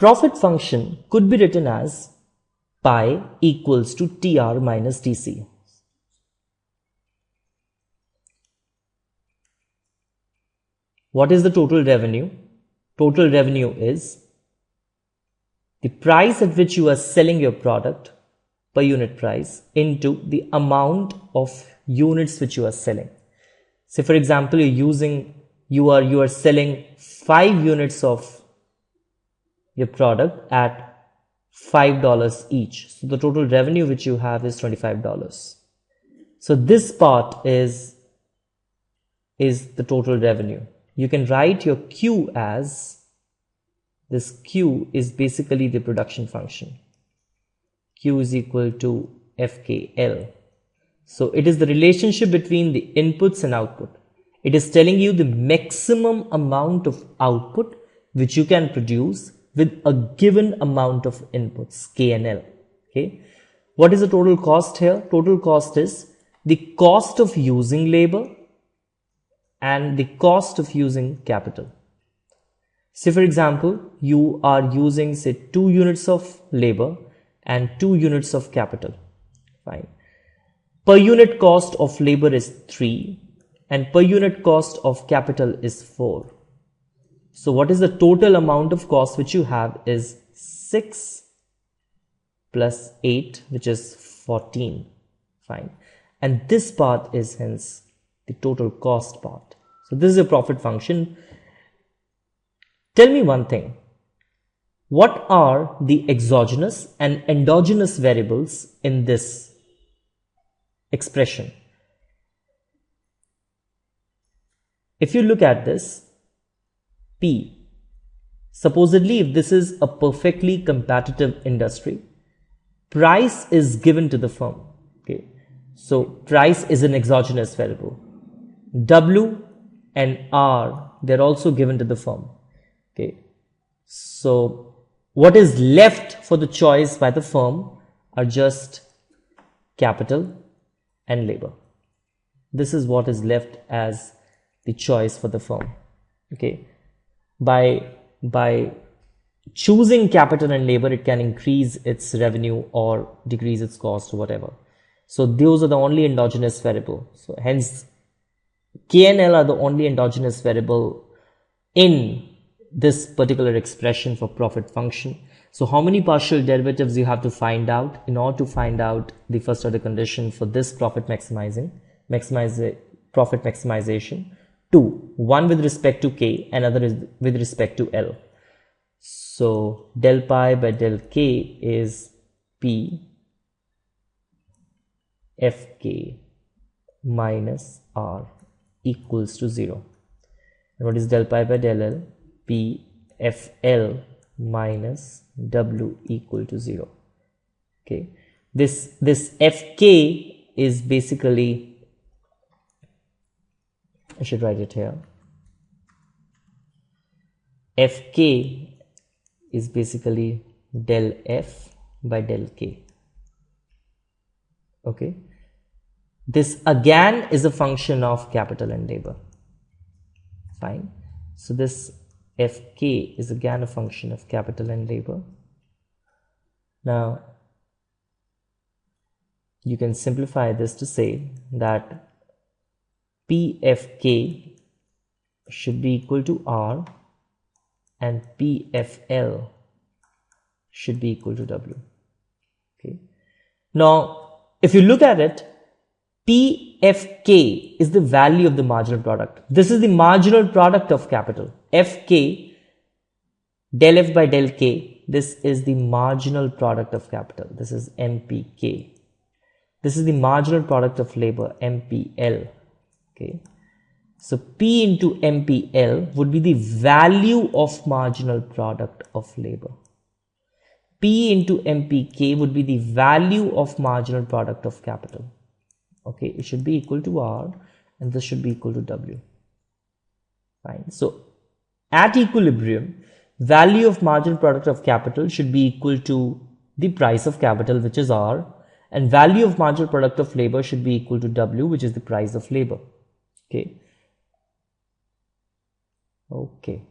Profit function could be written as pi equals to TR minus TC. What is the total revenue? Total revenue is the price at which you are selling your product per unit price into the amount of units which you are selling. Say for example, you are selling 5 units of your product at $5 each. So the total revenue which you have is $25. So this part is the total revenue. You can write your Q as, this Q is basically the production function. Q is equal to FKL. So it is the relationship between the inputs and output. It is telling you the maximum amount of output which you can produce with a given amount of inputs, K and L. Okay. What is the total cost here? Total cost is the cost of using labor and the cost of using capital. Say for example, you are using say 2 units of labor and 2 units of capital. Fine. Per unit cost of labor is 3 and per unit cost of capital is 4. So what is the total amount of cost which you have is 6 plus 8, which is 14. Fine. And this part is hence the total cost part. So this is a profit function. Tell me one thing. What are the exogenous and endogenous variables in this expression? If you look at this, P, supposedly if this is a perfectly competitive industry, price is given to the firm. Okay. So price is an exogenous variable. W and R, they're also given to the firm. Okay. So what is left for the choice by the firm are just capital and labor. This is what is left as the choice for the firm. Okay. By choosing capital and labor, it can increase its revenue or decrease its cost or whatever. So those are the only endogenous variable. So hence K and L are the only endogenous variable in this particular expression for profit function. So how many partial derivatives you have to find out in order to find out the first order condition for this profit maximization? 2, one with respect to K, another is with respect to L. So del pi by del K is P Fk minus R equals to 0. And what is del pi by del L? P Fl minus W equal to 0. Okay. This Fk is basically, I should write it here. Fk is basically del F by del K. Okay. This again is a function of capital and labor. Fine. So this Fk is again a function of capital and labor. Now, you can simplify this to say that Pfk should be equal to R and Pfl should be equal to W. Okay. Now, if you look at it, Pfk is the value of the marginal product. This is the marginal product of capital. Fk, del F by del K, this is the marginal product of capital. This is MPK. This is the marginal product of labor, MPL. Okay. So P into MPL would be the value of marginal product of labor. P into MPK would be the value of marginal product of capital. Okay, it should be equal to R and this should be equal to W. Fine. So at equilibrium, value of marginal product of capital should be equal to the price of capital, which is R, and value of marginal product of labor should be equal to W, which is the price of labor. Okay. Okay.